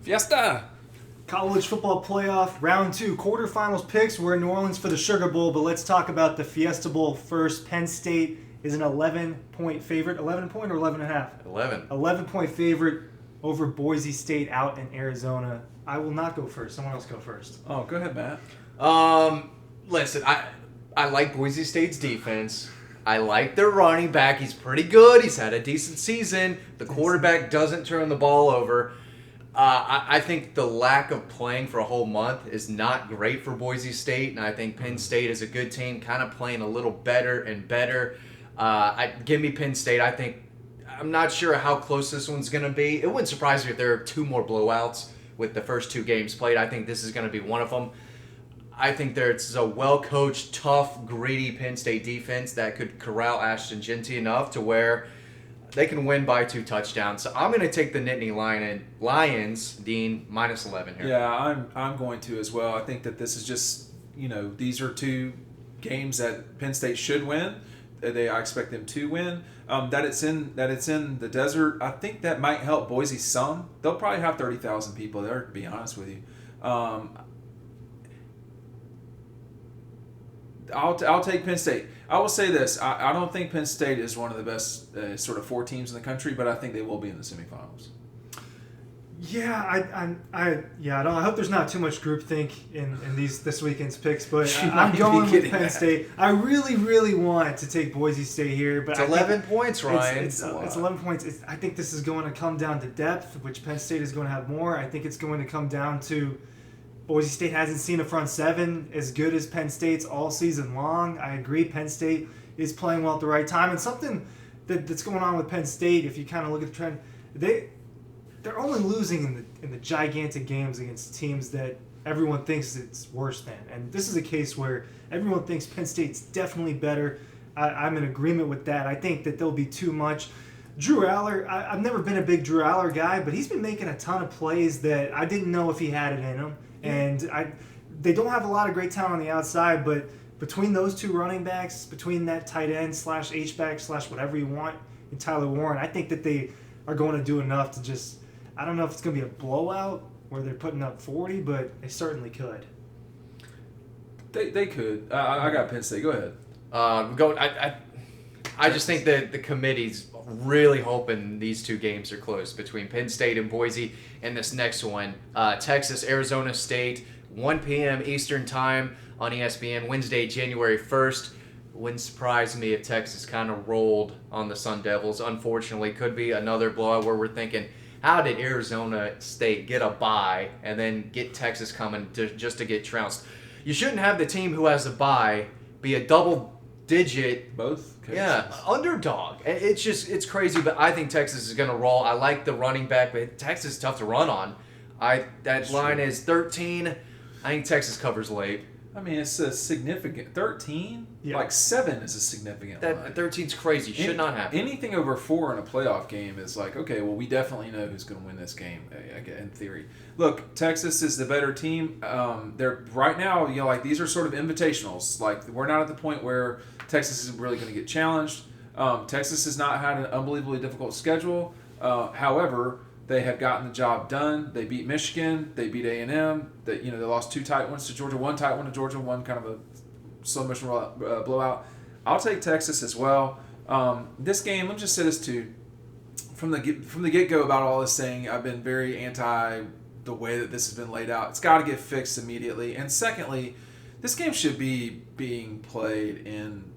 Fiesta! College football playoff round 2 quarterfinals picks. We're in New Orleans for the Sugar Bowl, but let's talk about the Fiesta Bowl first. Penn State is an 11-point favorite. 11 point or 11 and a half? 11. 11-point favorite over Boise State out in Arizona. I will not go first. Someone else go first. Oh, go ahead, Matt. Listen, I like Boise State's defense. I like their running back. He's pretty good. He's had a decent season. The quarterback doesn't turn the ball over. I think the lack of playing for a whole month is not great for Boise State, and I think Penn State is a good team, kind of playing a little better and better. Give me Penn State. I'm not sure how close this one's going to be. It wouldn't surprise me if there are 2 more blowouts with the first 2 games played. I think this is going to be one of them. I think there's a well-coached, tough, greedy Penn State defense that could corral Ashton Genty enough to where they can win by 2 touchdowns. So I'm going to take the Nittany Lions, Dean, minus 11 here. Yeah, I'm going to as well. I think that this is just, these are 2 games that Penn State should win. I expect them to win. That it's in the desert, I think that might help Boise some. They'll probably have 30,000 people there, to be honest with you. I'll take Penn State. I will say this: I don't think Penn State is one of the best sort of 4 teams in the country, but I think they will be in the semifinals. Yeah, I hope there's not too much groupthink in this weekend's picks, but I'm going with Penn State. I really, really want to take Boise State here, but it's 11 points, Ryan. It's 11 points. I think this is going to come down to depth, which Penn State is going to have more. I think it's going to come down to Boise State hasn't seen a front 7 as good as Penn State's all season long. I agree, Penn State is playing well at the right time, and something that's going on with Penn State, if you kind of look at the trend, they're only losing in the gigantic games against teams that everyone thinks it's worse than. And this is a case where everyone thinks Penn State's definitely better. I'm in agreement with that. I think that there'll be too much. Drew Aller, I've never been a big Drew Aller guy, but he's been making a ton of plays that I didn't know if he had it in him. And they don't have a lot of great talent on the outside, but between those 2 running backs, between that tight end / H-back / whatever you want, and Tyler Warren, I think that they are going to do enough to just, I don't know if it's going to be a blowout where they're putting up 40, but they certainly could. They could. I got Penn State. Go ahead. I just think that the committee's really hoping these 2 games are close between Penn State and Boise, and this next one, Texas, Arizona State, 1 p.m. Eastern Time on ESPN, Wednesday, January 1st. Wouldn't surprise me if Texas kind of rolled on the Sun Devils. Unfortunately, could be another blowout where we're thinking, how did Arizona State get a bye and then get Texas coming just to get trounced? You shouldn't have the team who has a bye be a double-digit both cases. Yeah, underdog. It's crazy, but I think Texas is going to roll. I like the running back, but Texas is tough to run on. That line is 13. I think Texas covers late. I mean, it's a significant 13. Yeah. Like 7 is a significant line. 13's crazy. Should not happen. Anything over 4 in a playoff game is like, okay, well, we definitely know who's going to win this game. In theory, look, Texas is the better team. They're right now, these are sort of invitationals. Like, we're not at the point where Texas is really going to get challenged. Texas has not had an unbelievably difficult schedule. However, they have gotten the job done. They beat Michigan. They beat A&M. They lost 2 tight ones to Georgia, 1 tight one to Georgia, 1 kind of a slow motion blowout. I'll take Texas as well. This game, let me just say this too. From the get-go about all this thing, I've been very anti the way that this has been laid out. It's got to get fixed immediately. And secondly, this game should be being played in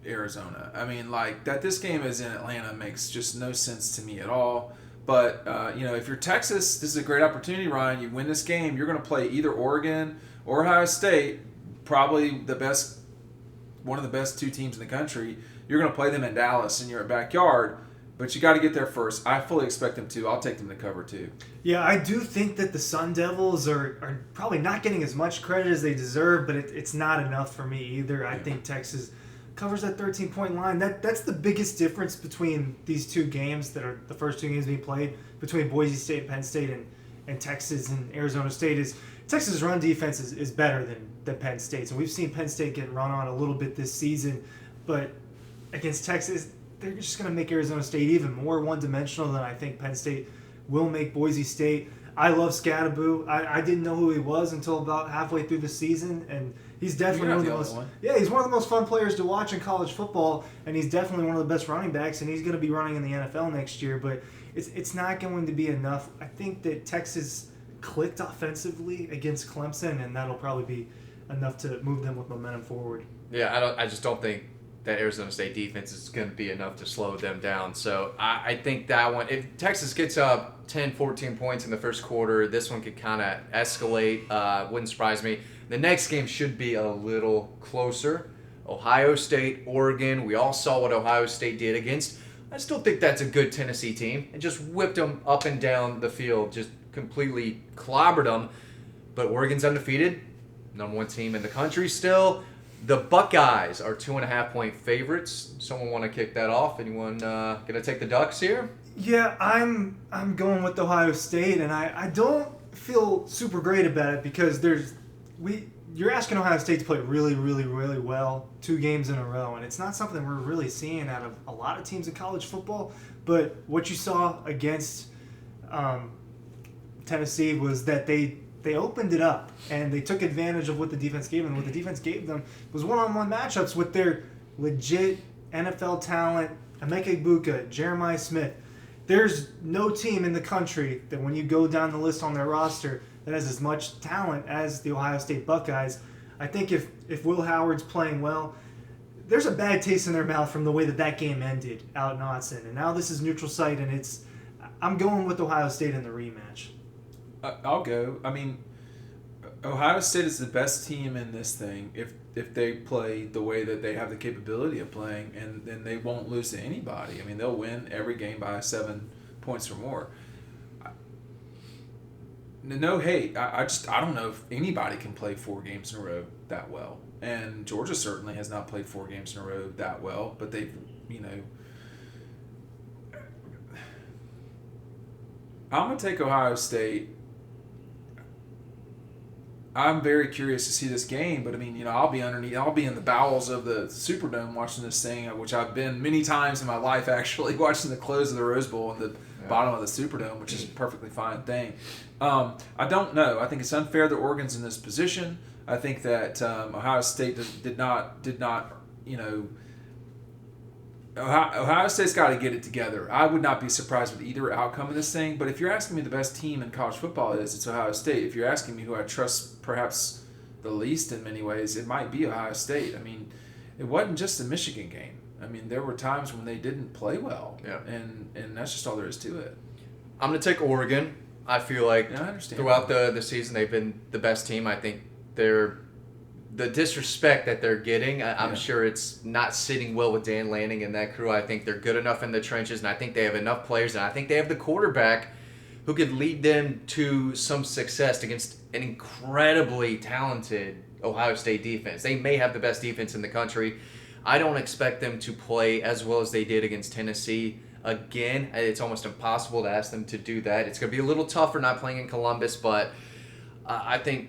Arizona. I mean, that this game is in Atlanta makes just no sense to me at all. But, if you're Texas, this is a great opportunity, Ryan. You win this game, you're going to play either Oregon or Ohio State, probably one of the best 2 teams in the country. You're going to play them in Dallas in your backyard, but you got to get there first. I fully expect them to. I'll take them to cover 2. Yeah, I do think that the Sun Devils are probably not getting as much credit as they deserve, but it's not enough for me either. I think Texas covers that 13-point line. That's the biggest difference between these 2 games that are the first 2 games being played between Boise State and Penn State and Texas and Arizona State is Texas' run defense is better than Penn State's. And we've seen Penn State get run on a little bit this season, but against Texas, they're just going to make Arizona State even more one-dimensional than I think Penn State will make Boise State. I love Scadaboo. I didn't know who he was until about halfway through the season, and he's definitely You're one not of the the most. only one. Yeah, he's one of the most fun players to watch in college football, and he's definitely one of the best running backs, and he's going to be running in the NFL next year. But it's not going to be enough. I think that Texas clicked offensively against Clemson, and that'll probably be enough to move them with momentum forward. Yeah, I just don't think that Arizona State defense is going to be enough to slow them down. So I think that one, if Texas gets up 10, 14 points in the first quarter, this one could kind of escalate. Wouldn't surprise me. The next game should be a little closer. Ohio State, Oregon. We all saw what Ohio State did against. I still think that's a good Tennessee team and just whipped them up and down the field, just completely clobbered them. But Oregon's undefeated, number one team in the country still. The Buckeyes are 2.5-point favorites. Someone want to kick that off? Anyone gonna take the Ducks here? Yeah, I'm going with Ohio State, and I don't feel super great about it because you're asking Ohio State to play really, really, really well 2 games in a row, and it's not something we're really seeing out of a lot of teams in college football. But what you saw against Tennessee was that they opened it up and they took advantage of what the defense gave them. What the defense gave them was one-on-one matchups with their legit NFL talent, Emeka Egbuka, Jeremiah Smith. There's no team in the country that when you go down the list on their roster that has as much talent as the Ohio State Buckeyes. I think if Will Howard's playing well, there's a bad taste in their mouth from the way that game ended out in Austin. And now this is neutral site, and I'm going with Ohio State in the rematch. I'll go. I mean, Ohio State is the best team in this thing if they play the way that they have the capability of playing, and then they won't lose to anybody. I mean, they'll win every game by 7 points or more. No hate. I don't know if anybody can play 4 games in a row that well. And Georgia certainly has not played 4 games in a row that well, but they've, I'm going to take Ohio State. I'm very curious to see this game, but I mean, I'll be in the bowels of the Superdome watching this thing, which I've been many times in my life actually, watching the close of the Rose Bowl and the bottom of the Superdome, which is a perfectly fine thing. I don't know. I think it's unfair that Oregon's in this position. I think that Ohio State did not, Ohio State's got to get it together. I would not be surprised with either outcome of this thing, but if you're asking me the best team in college football it's Ohio State. If you're asking me who I trust perhaps the least in many ways, it might be Ohio State. I mean, it wasn't just the Michigan game. I mean, there were times when they didn't play well, and that's just all there is to it. I'm going to take Oregon. I feel like I understand throughout the season they've been the best team. I think the disrespect that they're getting, I'm sure it's not sitting well with Dan Lanning and that crew. I think they're good enough in the trenches, and I think they have enough players, and I think they have the quarterback who could lead them to some success against an incredibly talented Ohio State defense. They may have the best defense in the country. I don't expect them to play as well as they did against Tennessee again. It's almost impossible to ask them to do that. It's going to be a little tougher not playing in Columbus, but I think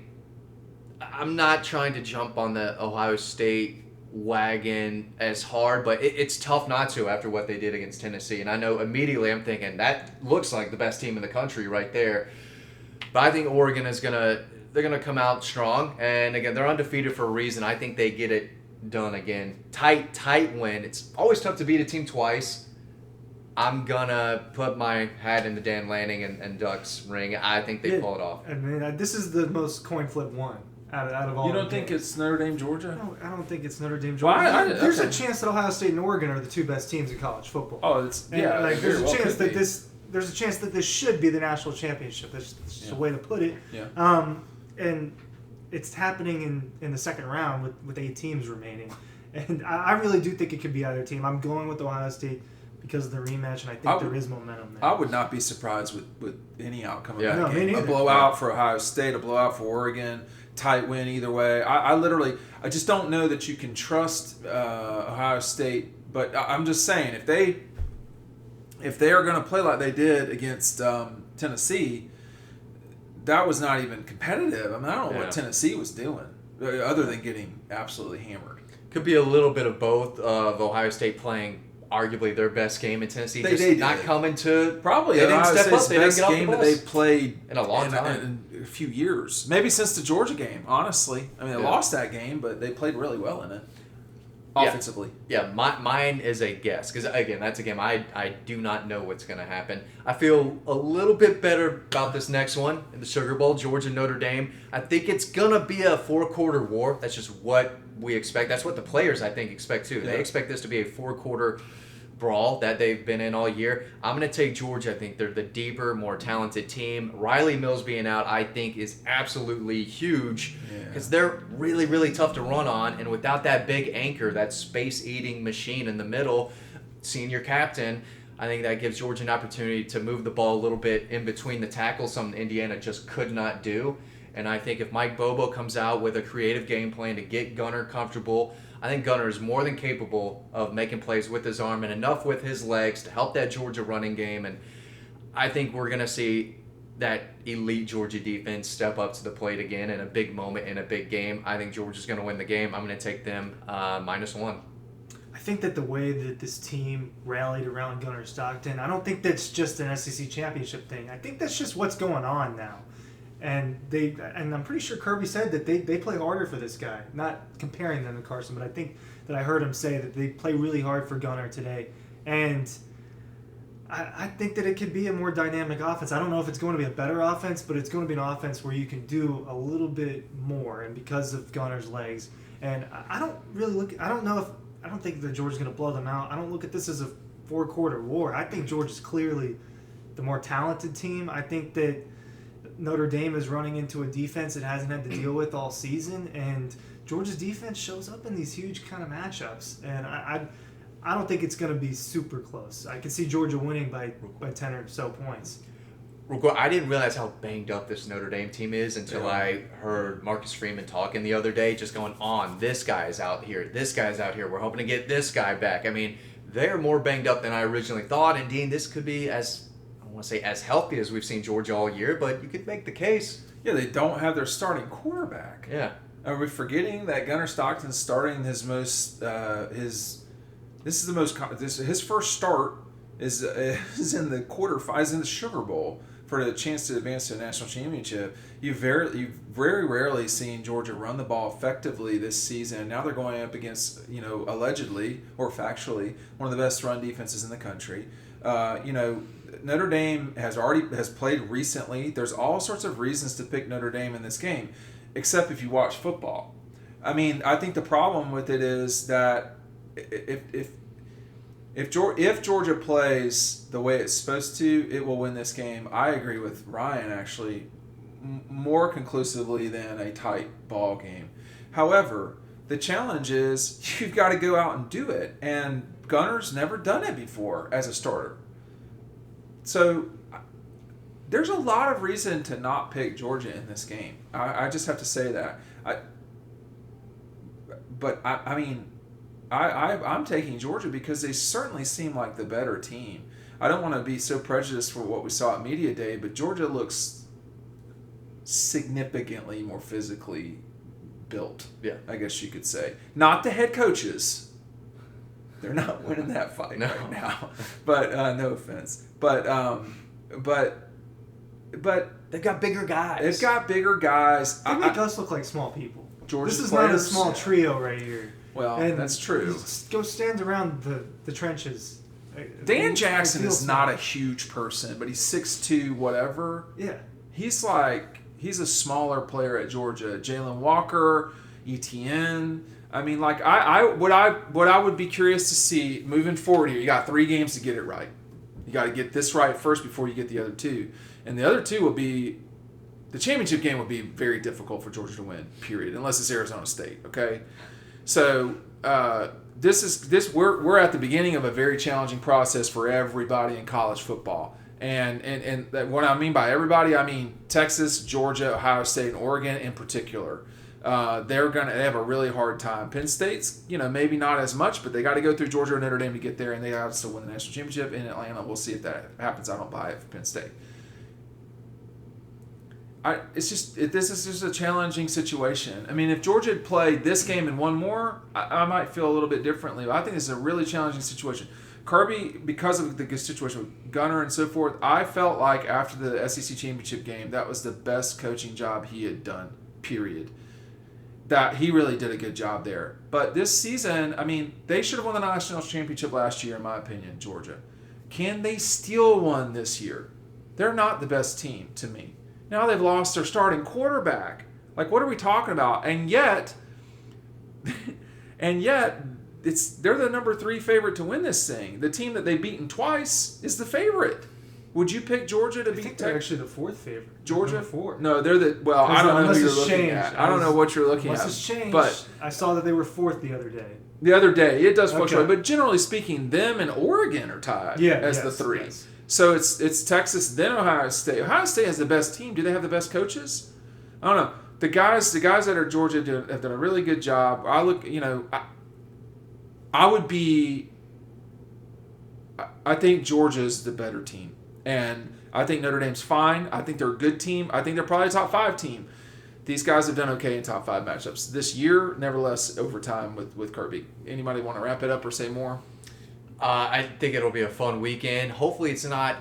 I'm not trying to jump on the Ohio State wagon as hard, but it's tough not to after what they did against Tennessee. And I know immediately I'm thinking that looks like the best team in the country right there. But I think Oregon is they're gonna come out strong, and again they're undefeated for a reason. I think they get it done again. Tight win. It's always tough to beat a team twice. I'm gonna put my hat in the Dan Lanning and Ducks ring. I think they pull it off. I mean, this is the most coin flip one out of all. You don't think it's Notre Dame, Georgia? No, I don't think it's Notre Dame, Georgia. Well, there's a chance that Ohio State and Oregon are the 2 best teams in college football. Oh, there's a chance that this should be the national championship. That's just a way to put it. Yeah. And it's happening in the second round with 8 teams remaining, and I really do think it could be either team. I'm going with Ohio State because of the rematch, and I think there is momentum there. I would not be surprised with any outcome of that No, game. me A neither. blowout for Ohio State, a blowout for Oregon, tight win either way. I just don't know that you can trust Ohio State. But I'm just saying, if they are going to play like they did against Tennessee, that was not even competitive. I mean, I don't know what Tennessee was doing other than getting absolutely hammered. Could be a little bit of both of Ohio State playing arguably their best game in Tennessee. They Just not did. coming to Probably, They didn't Ohio step State's up. They didn't best get off the game that bus. they've played In a long time. in a few years. Maybe since the Georgia game, honestly. I mean, they Yeah. lost that game, but they played really well in it. Yeah. Offensively. Yeah, mine is a guess because again, that's a game I do not know what's going to happen. I feel a little bit better about this next one in the Sugar Bowl, Georgia Notre Dame. I think it's gonna be a 4-quarter war. That's just what we expect. That's what the players I think expect too. They Yeah. expect this to be a 4-quarter brawl that they've been in all year. I'm going to take Georgia. I think they're the deeper, more talented team. Riley Mills being out, I think, is absolutely huge because they're really, really tough to run on. And without that big anchor, that space-eating machine in the middle, senior captain, I think that gives Georgia an opportunity to move the ball a little bit in between the tackles, something Indiana just could not do. And I think if Mike Bobo comes out with a creative game plan to get Gunner comfortable, I think Gunner is more than capable of making plays with his arm and enough with his legs to help that Georgia running game. And I think we're going to see that elite Georgia defense step up to the plate again in a big moment in a big game. I think Georgia's going to win the game. I'm going to take them -1. I think that the way that this team rallied around Gunnar Stockton, I don't think that's just an SEC championship thing. I think that's just what's going on now. And I'm pretty sure Kirby said that they play harder for this guy. Not comparing them to Carson, but I think that I heard him say that they play really hard for Gunnar today. And I think that it could be a more dynamic offense. I don't know if it's going to be a better offense, but it's going to be an offense where you can do a little bit more, and because of Gunnar's legs. And I don't think that Georgia's going to blow them out. I don't look at this as a 4-quarter war. I think Georgia's clearly the more talented team. I think that Notre Dame is running into a defense it hasn't had to deal with all season, and Georgia's defense shows up in these huge kind of matchups. And I don't think it's going to be super close. I can see Georgia winning by 10 or so points. I didn't realize how banged up this Notre Dame team is until I heard Marcus Freeman talking the other day, just going on, this guy's out here, this guy's out here, we're hoping to get this guy back. I mean, they're more banged up than I originally thought, and Dean, this could be as healthy as we've seen Georgia all year, but you could make the case. Yeah, they don't have their starting quarterback. Yeah. Are we forgetting that Gunnar Stockton's starting his first start is in the is in the Sugar Bowl for the chance to advance to a national championship. You've very rarely seen Georgia run the ball effectively this season, and now they're going up against, allegedly or factually, one of the best run defenses in the country. Notre Dame has played recently. There's all sorts of reasons to pick Notre Dame in this game, except if you watch football. I mean, I think the problem with it is that if Georgia plays the way it's supposed to, it will win this game. I agree with Ryan, actually, more conclusively than a tight ball game. However, the challenge is you've got to go out and do it, and Gunner's never done it before as a starter. So there's a lot of reason to not pick Georgia in this game. I just have to say that. I'm taking Georgia because they certainly seem like the better team. I don't want to be so prejudiced for what we saw at Media Day, but Georgia looks significantly more physically built, I guess you could say. Not the head coaches. They're not winning that fight right now. But no offense. But They've got bigger guys. They've got bigger guys. They make us look like small people. Georgia's this is players, not a small trio right here. Well, and that's true. Go stand around the trenches. Dan Jackson is not a huge person, but he's 6'2", whatever. Yeah. He's a smaller player at Georgia. Jalen Walker, ETN. I mean, what I would be curious to see moving forward here. You got 3 games to get it right. You got to get this right first before you get the other 2, and the other 2 will be the championship game. Will be very difficult for Georgia to win. Period, unless it's Arizona State. Okay, so we're at the beginning of a very challenging process for everybody in college football. And what I mean by everybody, I mean Texas, Georgia, Ohio State, and Oregon in particular. They have a really hard time. Penn State's, maybe not as much, but they got to go through Georgia and Notre Dame to get there, and they got to still win the national championship in Atlanta. We'll see if that happens. I don't buy it for Penn State. This is just a challenging situation. I mean, if Georgia had played this game and won more, I might feel a little bit differently. But I think it's a really challenging situation. Kirby, because of the good situation with Gunner and so forth, I felt like after the SEC championship game, that was the best coaching job he had done, period. That he really did a good job there. But this season, I mean, they should have won the national championship last year, in my opinion, Georgia. Can they steal one this year? They're not the best team to me. Now they've lost their starting quarterback. Like, what are we talking about? And yet, they're the number 3 favorite to win this thing. The team that they've beaten twice is the favorite. Would you pick Georgia to beat Texas? They're actually the 4th favorite. Georgia? 4. No, they're the... Well, I don't know who you're looking at. I don't know what you're looking at. Unless it's changed. But I saw that they were 4th the other day. The other day. It does fluctuate. Okay. But generally speaking, them and Oregon are tied as the 3. Yes. So it's Texas, then Ohio State. Ohio State has the best team. Do they have the best coaches? I don't know. The guys that are Georgia have done a really good job. I think Georgia's the better team. And I think Notre Dame's fine. I think they're a good team. I think they're probably a top 5 team. These guys have done okay in top 5 matchups this year, nevertheless, overtime with Kirby. Anybody want to wrap it up or say more? I think it'll be a fun weekend. Hopefully it's not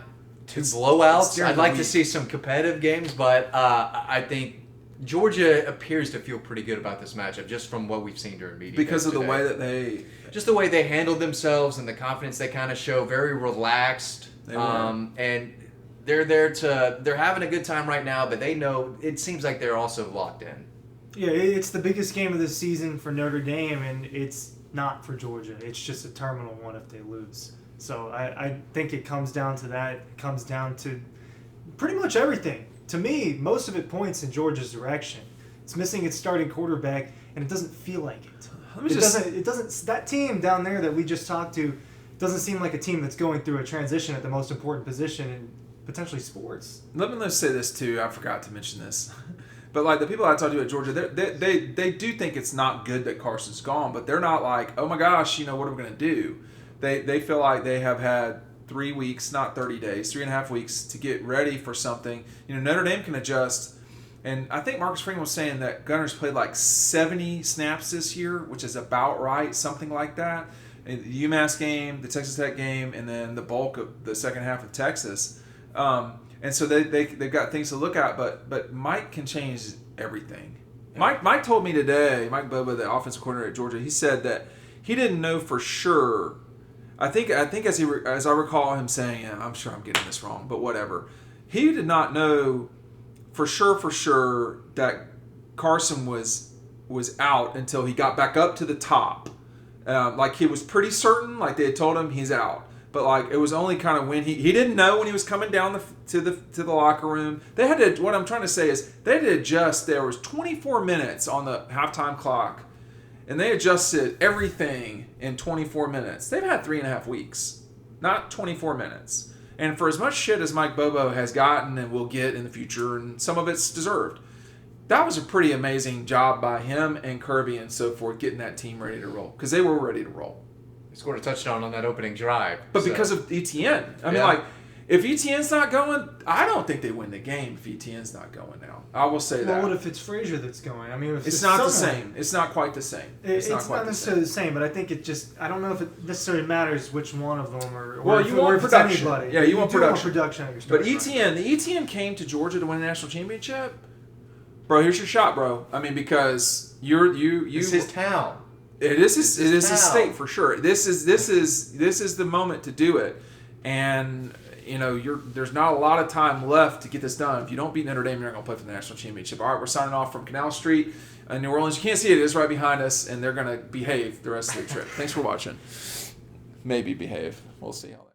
two blowouts. I'd like to see some competitive games, but I think Georgia appears to feel pretty good about this matchup just from what we've seen during media. Because of today. the way that they... Just the way they handled themselves and the confidence they kind of show. Very relaxed. They were. And they're having a good time right now, but they know, it seems like they're also locked in. Yeah, it's the biggest game of the season for Notre Dame, and it's not for Georgia. It's just a terminal one if they lose. So I think it comes down to that. It comes down to pretty much everything. To me, most of it points in Georgia's direction. It's missing its starting quarterback, and it doesn't feel like it. It doesn't. That team down there that we just talked to doesn't seem like a team that's going through a transition at the most important position in potentially sports. Let me say this too. I forgot to mention this, but like the people I talked to at Georgia, they do think it's not good that Carson's gone, but they're not like, oh my gosh, what are we going to do? They feel like they have had 3 weeks, not 30 days, 3.5 weeks to get ready for something. Notre Dame can adjust. And I think Marcus Freeman was saying that Gunner's played like 70 snaps this year, which is about right, something like that. And the UMass game, the Texas Tech game, and then the bulk of the second half of Texas. And so they've got things to look at, but Mike can change everything. Yeah. Mike told me today, Mike Bobo, the offensive coordinator at Georgia, he said that he didn't know for sure. I think as I recall him saying, I'm sure I'm getting this wrong, but whatever. He did not know for sure that Carson was out until he got back up to the top. Like he was pretty certain, like they had told him he's out. But like it was only kind of when he didn't know when he was coming down to the locker room. They had to. What I'm trying to say is they had to adjust. There was 24 minutes on the halftime clock, and they adjusted everything in 24 minutes. They've had 3.5 weeks, not 24 minutes. And for as much shit as Mike Bobo has gotten and will get in the future, and some of it's deserved, that was a pretty amazing job by him and Kirby and so forth, getting that team ready to roll. Because they were ready to roll. They scored a touchdown on that opening drive. But because of Etienne. I mean, like, if Etienne's not going, I don't think they win the game if Etienne's not going now. I will say that. Well, what if it's Frazier that's going? I mean, if it's not the same. It's not quite the same. It's not necessarily the same, but I think I don't know if it necessarily matters which one of them you want production. Anybody. Yeah, you want production. But Etienne came to Georgia to win a national championship. Bro, here's your shot, bro. I mean, because it's his town. It is his state for sure. This is the moment to do it, and there's not a lot of time left to get this done. If you don't beat Notre Dame, you're not going to play for the national championship. All right, we're signing off from Canal Street in New Orleans. You can't see it; it's right behind us, and they're going to behave the rest of the trip. Thanks for watching. Maybe behave. We'll see how.